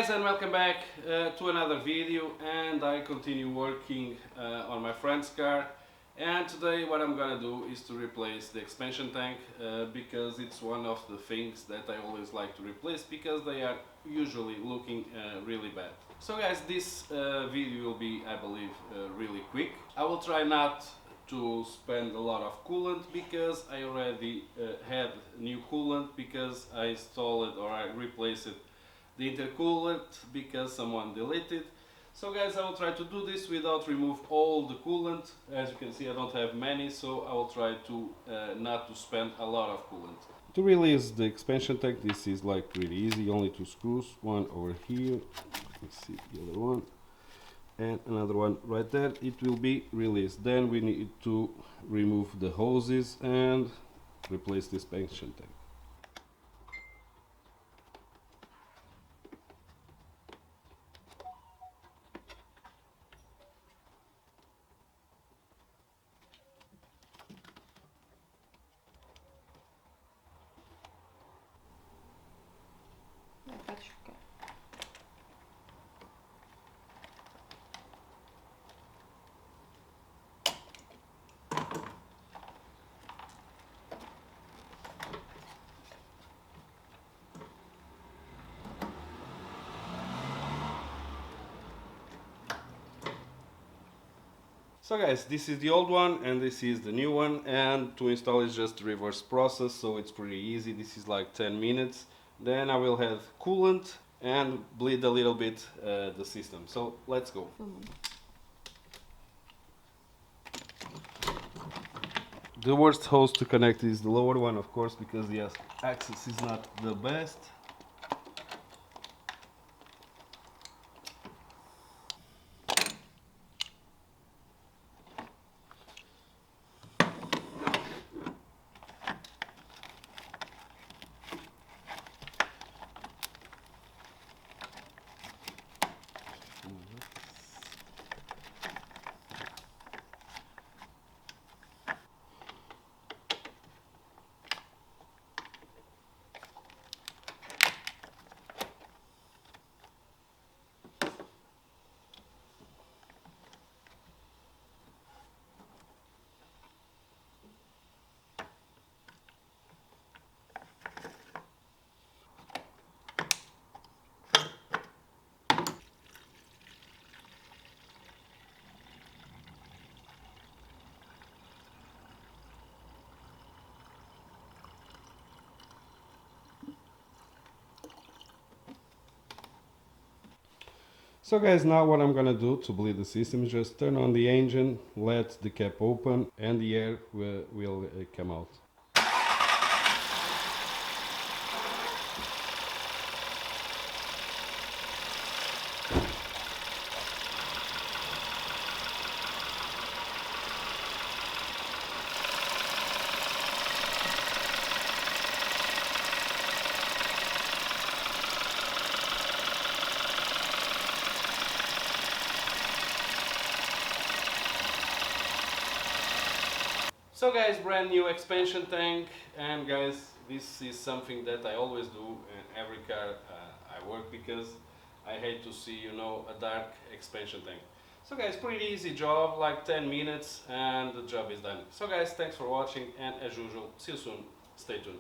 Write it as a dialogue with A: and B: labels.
A: guys, and welcome back to another video, and I continue working on my friend's car. And today what I'm gonna do is to replace the expansion tank because it's one of the things that I always like to replace because they are usually looking really bad. So guys, this video will be, I believe, really quick. I will try not to spend a lot of coolant because I already had new coolant because I installed it or I replaced it the intercoolant because someone deleted. So guys, I will try to do this without remove all the coolant. As you can see, I don't have many, so I will try to not to spend a lot of coolant. To release the expansion tank, this is like really easy, only two screws, one over here, let's see the other one, and another one right there. It will be released. Then we need to remove the hoses and replace the expansion tank. So guys, this is the old one and this is the new one, and to install is just the reverse process, so it's pretty easy. This is like 10 minutes. Then I will have coolant and bleed a little bit the system. So let's go. The worst hose to connect is the lower one, of course, because the access is not the best. So guys, now what I'm gonna do to bleed the system is just turn on the engine, let the cap open, and the air will come out. So guys, brand new expansion tank, and guys, this is something that I always do in every car I work because I hate to see, you know, a dark expansion tank. So guys, pretty easy job, like 10 minutes and the job is done. So guys, thanks for watching, and as usual, see you soon, stay tuned.